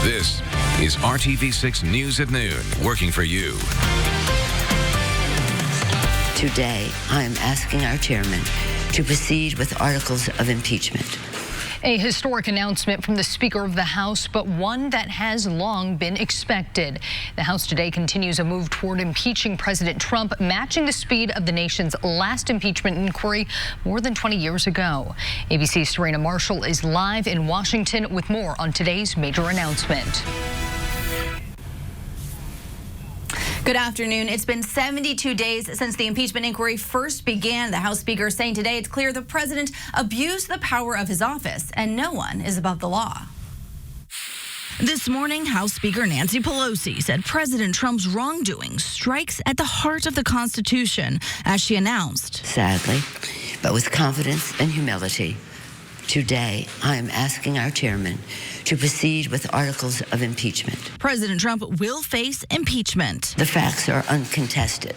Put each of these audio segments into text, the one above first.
This is RTV6 News at Noon, working for you. Today, I am asking our chairman to proceed with articles of impeachment. A historic announcement from the Speaker of the House, but one that has long been expected. The House today continues a move toward impeaching President Trump, matching the speed of the nation's last impeachment inquiry more than 20 years ago. ABC's Serena Marshall is live in Washington with more on today's major announcement. Good afternoon. It's been 72 days since the impeachment inquiry first began. The House Speaker saying today it's clear the president abused the power of his office and no one is above the law. This morning, House Speaker Nancy Pelosi said President Trump's wrongdoing strikes at the heart of the Constitution, as she announced. Sadly, but with confidence and humility, today I am asking our chairman to proceed with articles of impeachment. President Trump will face impeachment. The facts are uncontested.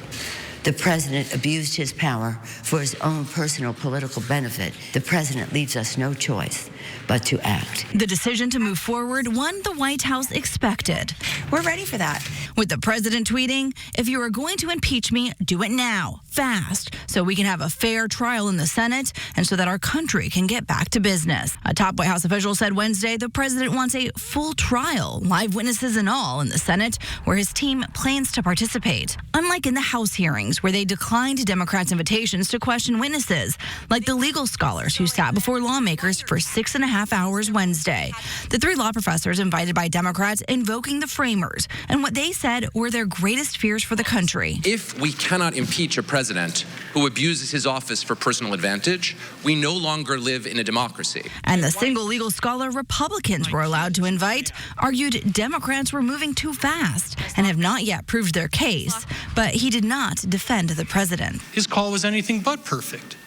The president abused his power for his own personal political benefit. The president leaves us no choice but to act. The decision to move forward, one the White House expected. We're ready for that. With the president tweeting, if you are going to impeach me, do it now, fast, so we can have a fair trial in the Senate and so that our country can get back to business. A top White House official said Wednesday the president wants a full trial, live witnesses and all, in the Senate, where his team plans to participate. Unlike in the House hearings, where they declined Democrats' invitations to question witnesses, like the legal scholars who sat before lawmakers for 6.5 hours Wednesday. The three law professors invited by Democrats invoking the framers and what they said were their greatest fears for the country. If we cannot impeach a president who abuses his office for personal advantage, we no longer live in a democracy. And the single legal scholar Republicans were allowed to invite argued Democrats were moving too fast and have not yet proved their case, but he did not defend the president. His call was anything but perfect.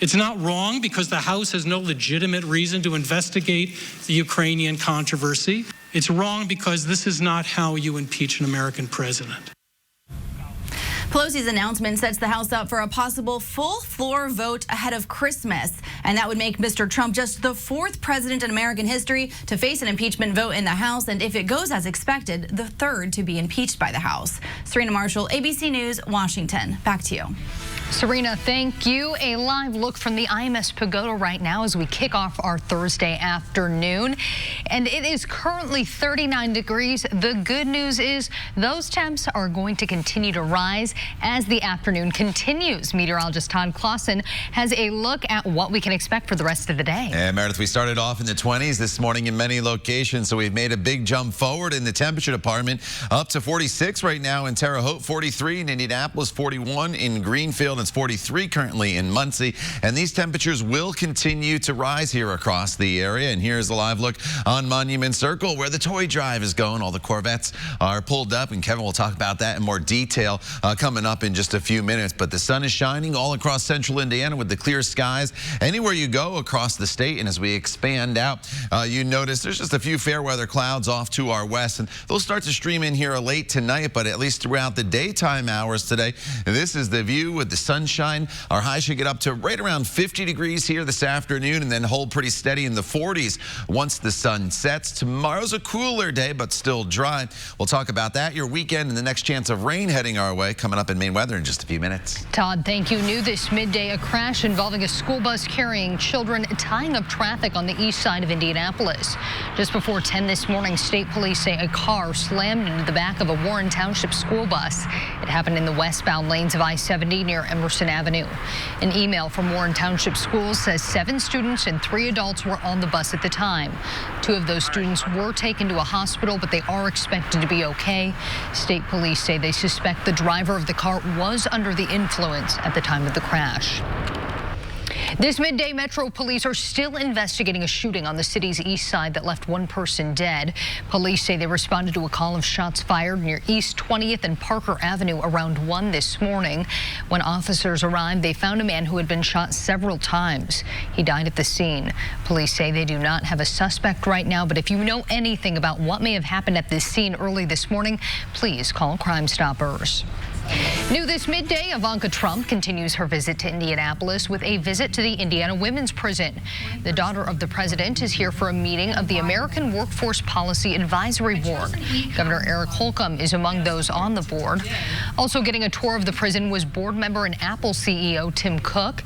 It's not wrong because the House has no legitimate reason to investigate the Ukrainian controversy. It's wrong because this is not how you impeach an American president. Pelosi's announcement sets the House up for a possible full floor vote ahead of Christmas. And that would make Mr. Trump just the fourth president in American history to face an impeachment vote in the House. And if it goes as expected, the third to be impeached by the House. Serena Marshall, ABC News, Washington. Back to you. Serena, thank you. A live look from the IMS Pagoda right now as we kick off our Thursday afternoon. And it is currently 39 degrees. The good news is those temps are going to continue to rise as the afternoon continues. Meteorologist Todd Clausen has a look at what we can expect for the rest of the day. And Meredith, we started off in the 20s this morning in many locations, so we've made a big jump forward in the temperature department, up to 46 right now in Terre Haute, 43 in Indianapolis, 41 in Greenfield. It's 43 currently in Muncie, and these temperatures will continue to rise here across the area. And here's a live look on Monument Circle, where the toy drive is going. All the Corvettes are pulled up, and Kevin will talk about that in more detail coming up in just a few minutes. But the sun is shining all across central Indiana with the clear skies anywhere you go across the state. And as we expand out, you notice there's just a few fair weather clouds off to our west, and they'll start to stream in here late tonight, but at least throughout the daytime hours today, this is the view with the sunshine. Our high should get up to right around 50 degrees here this afternoon and then hold pretty steady in the 40s once the sun sets. Tomorrow's a cooler day, but still dry. We'll talk about that, your weekend, and the next chance of rain heading our way coming up in Maine weather in just a few minutes. Todd, thank you. New this midday, a crash involving a school bus carrying children tying up traffic on the east side of Indianapolis. Just before 10 this morning, state police say a car slammed into the back of a Warren Township school bus. It happened in the westbound lanes of I-70 near Emerson Avenue. An email from Warren Township Schools says 7 students and 3 adults were on the bus at the time. 2 of those students were taken to a hospital, but they are expected to be okay. State police say they suspect the driver of the car was under the influence at the time of the crash. This midday, Metro police are still investigating a shooting on the city's east side that left 1 person dead. Police say they responded to a call of shots fired near East 20th and Parker Avenue around 1 this morning. When officers arrived, they found a man who had been shot several times. He died at the scene. Police say they do not have a suspect right now, but if you know anything about what may have happened at this scene early this morning, please call Crime Stoppers. New this midday, Ivanka Trump continues her visit to Indianapolis with a visit to the Indiana Women's Prison. The daughter of the president is here for a meeting of the American Workforce Policy Advisory Board. Governor Eric Holcomb is among those on the board. Also getting a tour of the prison was board member and Apple CEO Tim Cook.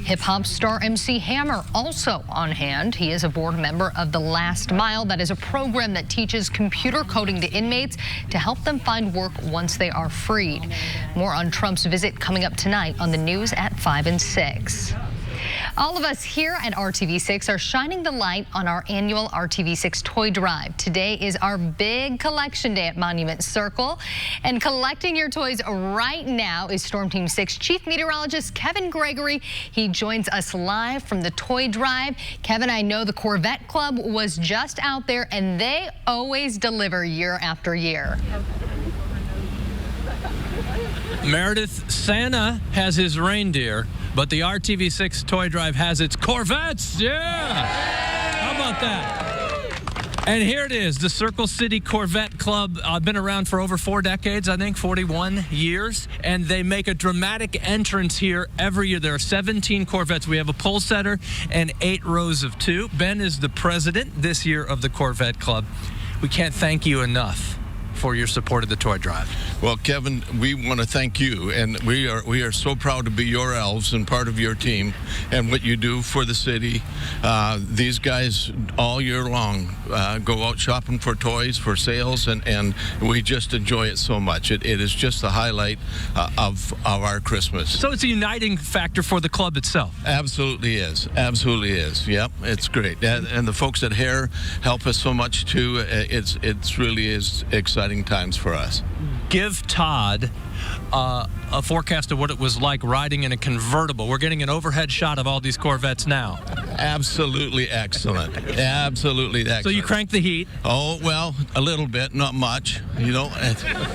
Hip-hop star MC Hammer also on hand. He is a board member of The Last Mile. That is a program that teaches computer coding to inmates to help them find work once they are freed. More on Trump's visit coming up tonight on the news at 5 and 6. All of us here at RTV6 are shining the light on our annual RTV6 Toy Drive. Today is our big collection day at Monument Circle. And collecting your toys right now is Storm Team 6 Chief Meteorologist Kevin Gregory. He joins us live from the Toy Drive. Kevin, I know the Corvette Club was just out there, and they always deliver year after year. Meredith, Santa has his reindeer, but the RTV6 Toy Drive has its Corvettes. Yeah! How about that? And here it is, the Circle City Corvette Club. Been around for over 4 decades, I think, 41 years. And they make a dramatic entrance here every year. There are 17 Corvettes. We have a pole setter and 8 rows of 2. Ben is the president this year of the Corvette Club. We can't thank you enough for your support of the Toy Drive. Well, Kevin, we want to thank you, and we are so proud to be your elves and part of your team and what you do for the city. These guys all year long go out shopping for toys, for sales, and we just enjoy it so much. It is just the highlight of our Christmas. So it's a uniting factor for the club itself. Absolutely is. Absolutely is. Yep, it's great. And the folks at Hare help us so much too. It's really is exciting times for us. Give Todd a forecast of what it was like riding in a convertible. We're getting an overhead shot of all these Corvettes now. Absolutely excellent. Absolutely excellent. So you crank the heat? Oh, well, a little bit, not much. You know,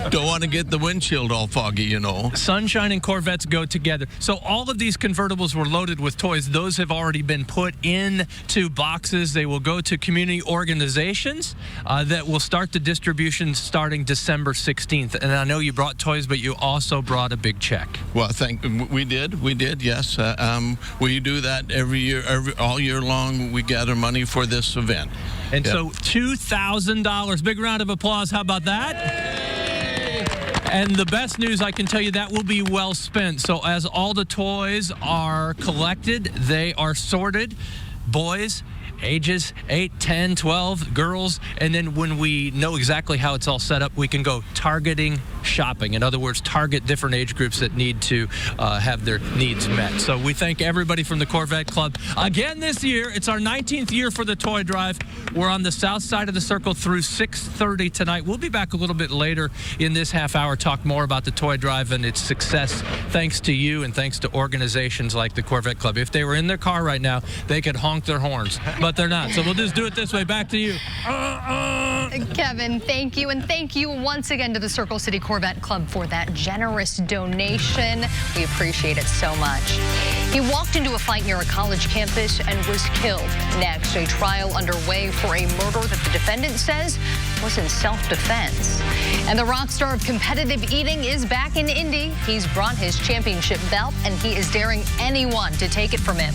don't want to get the windshield all foggy, you know. Sunshine and Corvettes go together. So all of these convertibles were loaded with toys. Those have already been put into boxes. They will go to community organizations that will start the distribution starting December 16th. And I know you brought toys, but you also brought a big check. Well, we did, yes. We do that every year, all year long. We gather money for this event. And so $2,000. Big round of applause. How about that? And the best news, I can tell you, that will be well spent. So as all the toys are collected, they are sorted. Boys, ages 8, 10, 12, girls, and then when we know exactly how it's all set up, we can go targeting shopping. In other words, target different age groups that need to have their needs met. So we thank everybody from the Corvette Club. Again this year, it's our 19th year for the Toy Drive. We're on the south side of the circle through 6:30 tonight. We'll be back a little bit later in this half hour, talk more about the Toy Drive and its success, thanks to you and thanks to organizations like the Corvette Club. If they were in their car right now, they could honk their horns, but they're not. So we'll just do it this way. Back to you. Kevin, thank you. And thank you once again to the Circle City Corvette Club for that generous donation. We appreciate it so much. He walked into a fight near a college campus and was killed. Next, a trial underway for a murder that the defendant says was in self-defense. And the rock star of competitive eating is back in Indy. He's brought his championship belt, and he is daring anyone to take it from him.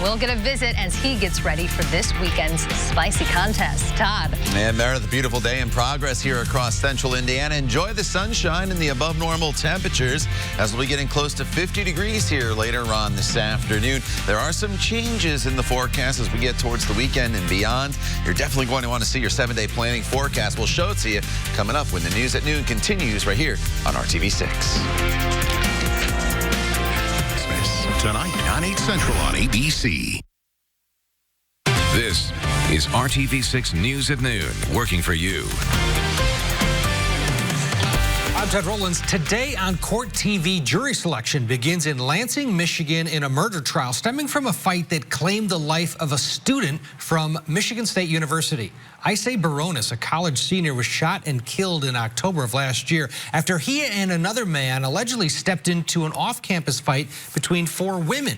We'll get a visit as he gets ready for this weekend's spicy contest. Todd. And Meredith, a beautiful day in progress here across central Indiana. Enjoy the sunshine and the above normal temperatures as we'll be getting close to 50 degrees here later on this afternoon. There are some changes in the forecast as we get towards the weekend and beyond. You're definitely going to want to see your 7-day planning forecast. We'll show it to you coming up when the news at noon continues right here on RTV6. Tonight on 8 Central on ABC. This is RTV6 News at Noon, working for you. I'm Ted Rollins. Today on Court TV, jury selection begins in Lansing, Michigan in a murder trial stemming from a fight that claimed the life of a student from Michigan State University. Isai Baronis, a college senior, was shot and killed in October of last year after he and another man allegedly stepped into an off-campus fight between 4 women.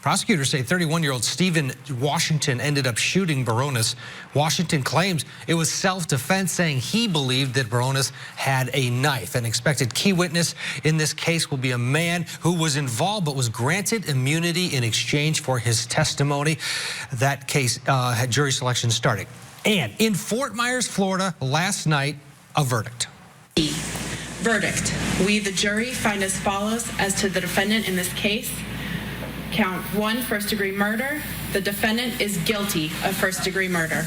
Prosecutors say 31-year-old Stephen Washington ended up shooting Baronis. Washington claims it was self-defense, saying he believed that Baronis had a knife. An expected key witness in this case will be a man who was involved but was granted immunity in exchange for his testimony. That case had jury selection starting. And in Fort Myers, Florida, last night, a verdict. Verdict. We, the jury, find as follows as to the defendant in this case. Count 1, first-degree murder. The defendant is guilty of first-degree murder.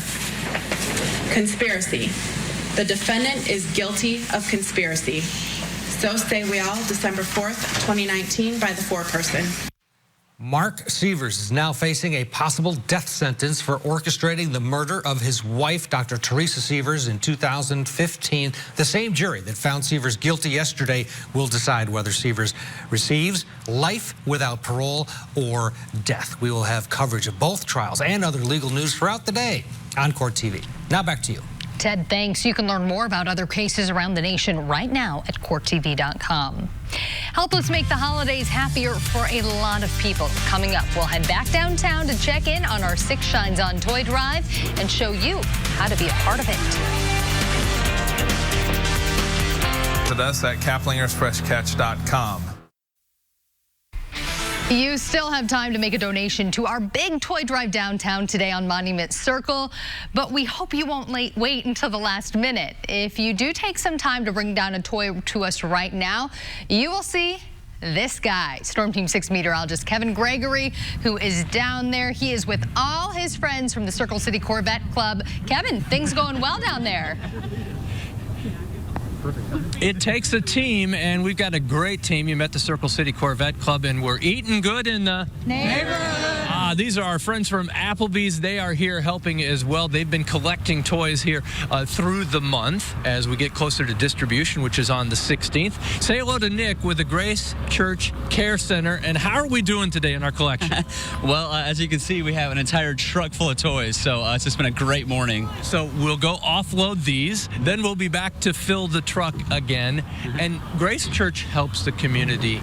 Conspiracy. The defendant is guilty of conspiracy. So say we all, December 4th, 2019, by the foreperson. Mark Sievers is now facing a possible death sentence for orchestrating the murder of his wife, Dr. Teresa Sievers, in 2015. The same jury that found Sievers guilty yesterday will decide whether Sievers receives life without parole or death. We will have coverage of both trials and other legal news throughout the day on Court TV. Now back to you. Ted, thanks. You can learn more about other cases around the nation right now at courttv.com. Help us make the holidays happier for a lot of people. Coming up, we'll head back downtown to check in on our Six Shines On toy drive and show you how to be a part of it. Visit us at kaplingersfreshcatch.com. You still have time to make a donation to our big toy drive downtown today on Monument Circle, but we hope you won't wait until the last minute. If you do take some time to bring down a toy to us right now, you will see this guy, Storm Team 6 meteorologist Kevin Gregory, who is down there. He is with all his friends from the Circle City Corvette Club. Kevin, things going well down there. It takes a team, and we've got a great team. You met the Circle City Corvette Club, and we're eating good in the neighborhood. These are our friends from Applebee's. They are here helping as well. They've been collecting toys here through the month as we get closer to distribution, which is on the 16th. Say hello to Nick with the Grace Church Care Center. And how are we doing today in our collection? Well, as you can see, we have an entire truck full of toys, so it's just been a great morning. So we'll go offload these, then we'll be back to fill the truck again. And Grace Church helps the community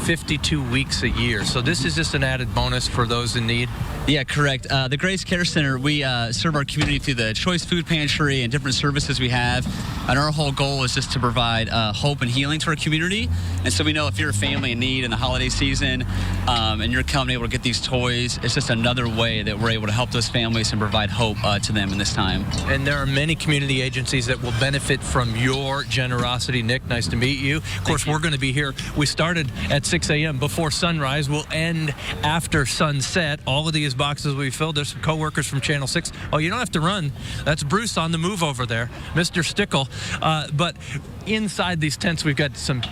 52 weeks a year. So this is just an added bonus for those in need. Yeah, correct. The Grace Care Center, we serve our community through the Choice Food Pantry and different services we have. And our whole goal is just to provide hope and healing to our community. And so we know if you're a family in need in the holiday season and you're coming able to get these toys, it's just another way that we're able to help those families and provide hope to them in this time. And there are many community agencies that will benefit from your generosity. Nick, nice to meet you. Of course, we're going to be here. We started at 6 a.m. before sunrise. We'll end after sunset. All of these boxes we filled. There's some co-workers from Channel 6. Oh, you don't have to run. That's Bruce on the move over there, Mr. Stickle. But inside these tents, we've got some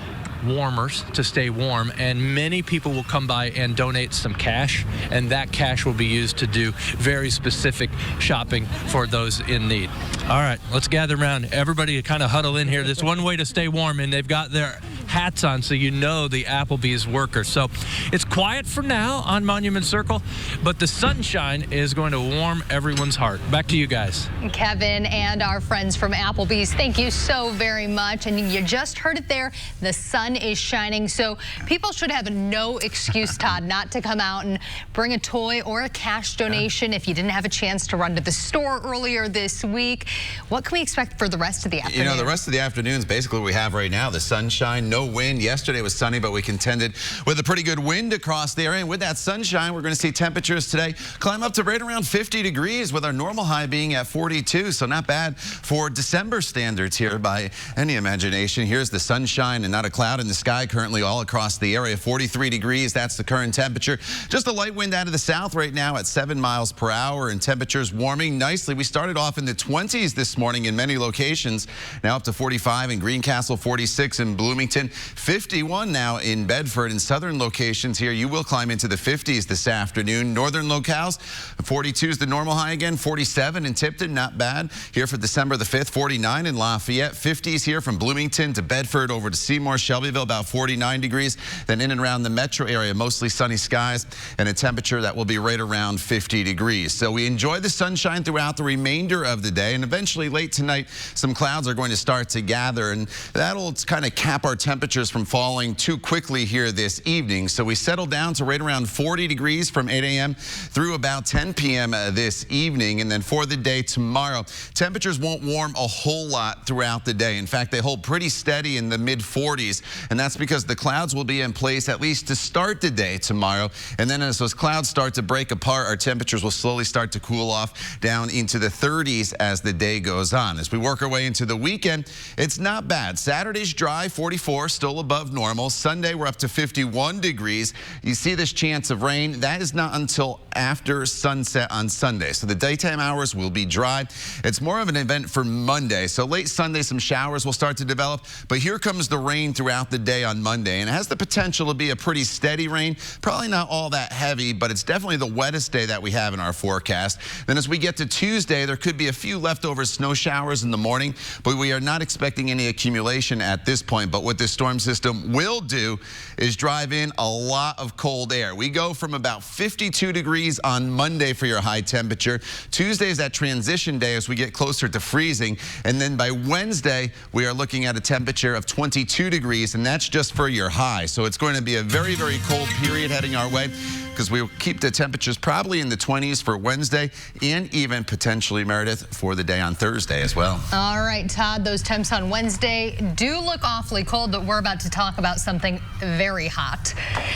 warmers to stay warm, and many people will come by and donate some cash, and that cash will be used to do very specific shopping for those in need. All right, let's gather around. Everybody kind of huddle in here. There's one way to stay warm, and they've got their hats on so you know the Applebee's workers. So it's quiet for now on Monument Circle, but the sunshine is going to warm everyone's heart. Back to you guys. Kevin and our friends from Applebee's, thank you so very much. And you just heard it there. The sun is shining, so people should have no excuse, Todd, not to come out and bring a toy or a cash donation if you didn't have a chance to run to the store earlier this week. What can we expect for the rest of the afternoon? You know, the rest of the afternoon is basically what we have right now. The sunshine, no wind. Yesterday was sunny, but we contended with a pretty good wind across the area. And with that sunshine, we're going to see temperatures today climb up to right around 50 degrees with our normal high being at 42. So not bad for December standards here by any imagination. Here's the sunshine and not a cloud in the sky currently all across the area. 43 degrees, that's the current temperature. Just a light wind out of the south right now at 7 miles per hour, and temperatures warming nicely. We started off in the 20s this morning in many locations. Now up to 45 in Greencastle, 46 in Bloomington, 51 now in Bedford. In southern locations here, you will climb into the 50s this afternoon. Northern locales, 42 is the normal high again, 47 in Tipton, not bad. Here for December the 5th, 49 in Lafayette, 50s here from Bloomington to Bedford over to Seymour, Shelbyville, about 49 degrees. Then in and around the metro area, mostly sunny skies and a temperature that will be right around 50 degrees. So we enjoy the sunshine throughout the remainder of the day, and eventually late tonight, some clouds are going to start to gather, and that'll kind of cap our temperature temperatures from falling too quickly here this evening. So we settled down to right around 40 degrees from 8 a.m. through about 10 p.m. This evening. And then for the day tomorrow, temperatures won't warm a whole lot throughout the day. In fact, they hold pretty steady in the mid-40s. And that's because the clouds will be in place at least to start the day tomorrow. And then as those clouds start to break apart, our temperatures will slowly start to cool off down into the 30s as the day goes on. As we work our way into the weekend, it's not bad. Saturday's dry, 44, still above normal. Sunday, we're up to 51 degrees. You see this chance of rain. That is not until after sunset on Sunday. So the daytime hours will be dry. It's more of an event for Monday. So late Sunday, some showers will start to develop. But here comes the rain throughout the day on Monday. And it has the potential to be a pretty steady rain. Probably not all that heavy, but it's definitely the wettest day that we have in our forecast. Then as we get to Tuesday, there could be a few leftover snow showers in the morning, but we are not expecting any accumulation at this point. But what this storm system will do is drive in a lot of cold air. We go from about 52 degrees on Monday for your high temperature. Tuesday is that transition day as we get closer to freezing. And then by Wednesday, we are looking at a temperature of 22 degrees, and that's just for your high. So it's going to be a very, very cold period heading our way, because we will keep the temperatures probably in the 20s for Wednesday and even potentially, Meredith, for the day on Thursday as well. All right, Todd, those temps on Wednesday do look awfully cold, but we're about to talk about something very hot.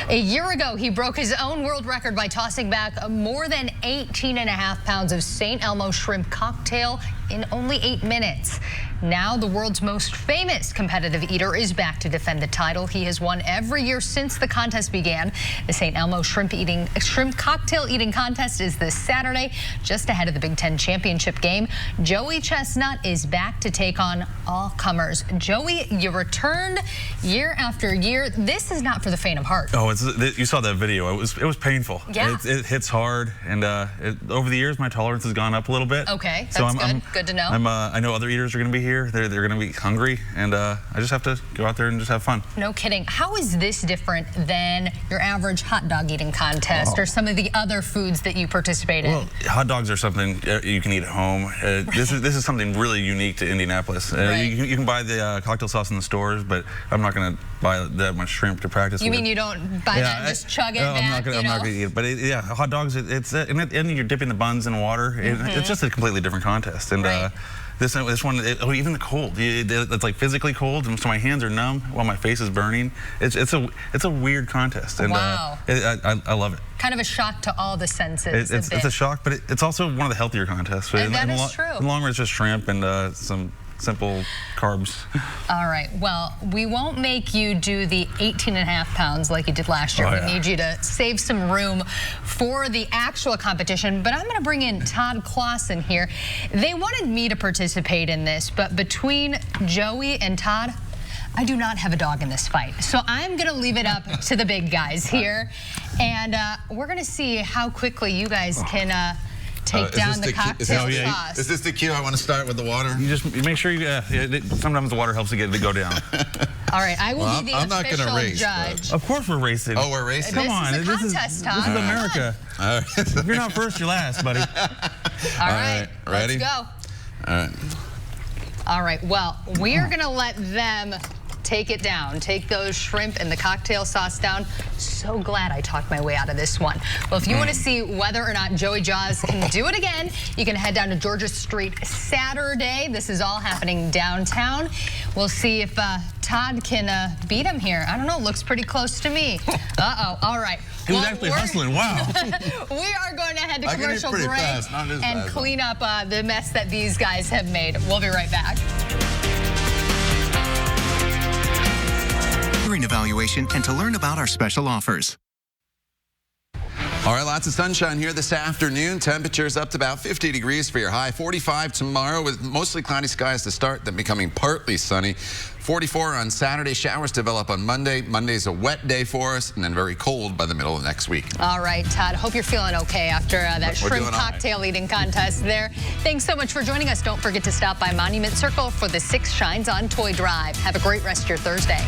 A year ago, he broke his own world record by tossing back more than 18.5 pounds of St. Elmo shrimp cocktail in only 8 minutes. Now the world's most famous competitive eater is back to defend the title. He has won every year since the contest began. The St. Elmo shrimp cocktail eating contest is this Saturday, just ahead of the Big Ten championship game. Joey Chestnut is back to take on all comers. Joey, you returned year after year. This is not for the faint of heart. Oh, you saw that video. It was painful. Yeah. It hits hard, and over the years, my tolerance has gone up a little bit. Okay, that's good. Good to know. I know other eaters are going to be here. They're going to be hungry, and I just have to go out there and just have fun. No kidding. How is this different than your average hot dog eating contest or some of the other foods that you participate in? Well, hot dogs are something you can eat at home. This is something really unique to Indianapolis. Right. You can buy the cocktail sauce in the stores, but I'm not going to buy that much shrimp to practice with. You mean you don't buy that and just chug it back? I'm not going to eat it. But yeah, hot dogs, and you're dipping the buns in water. It's just a completely different contest. And right. This one, even the cold, it's like physically cold, and so my hands are numb while my face is burning. It's a weird contest, and wow. I love it. Kind of a shock to all the senses. It's a shock, but it's also one of the healthier contests. And that is true. In the long run, it's just shrimp and some simple carbs. All right. Well, we won't make you do the 18.5 pounds like you did last year. We need you to save some room for the actual competition. But I'm going to bring in Todd Clausen here. They wanted me to participate in this, but between Joey and Todd, I do not have a dog in this fight. So I'm going to leave it up to the big guys here. And we're going to see how quickly you guys can take down the cocktail sauce. Is this the cue? I want to start with the water. You make sure sometimes the water helps to get it to go down. All right, I will be the I'm not official gonna race, judge. Of course we're racing. Oh, we're racing? Come on. This is a contest, Todd. This is America. All right. If you're not first, you're last, buddy. All right, ready? Let's go. All right. All right, well, we are going to let them take it down. Take those shrimp and the cocktail sauce down. So glad I talked my way out of this one. Well, if you want to see whether or not Joey Jaws can do it again, you can head down to Georgia Street Saturday. This is all happening downtown. We'll see if Todd can beat him here. I don't know. Looks pretty close to me. Uh-oh. All right. He was actually hustling. Wow. We are going to head to commercial break and clean up the mess that these guys have made. We'll be right back. Evaluation and to learn about our special offers. All right, lots of sunshine here this afternoon. Temperatures up to about 50 degrees for your high. 45 tomorrow with mostly cloudy skies to start, then becoming partly sunny. 44 on Saturday. Showers develop on Monday. Monday's a wet day for us, and then very cold by the middle of next week. All right, Todd. Hope you're feeling okay after that shrimp cocktail eating contest there. Thanks so much for joining us. Don't forget to stop by Monument Circle for the 6 Shines on Toy Drive. Have a great rest of your Thursday.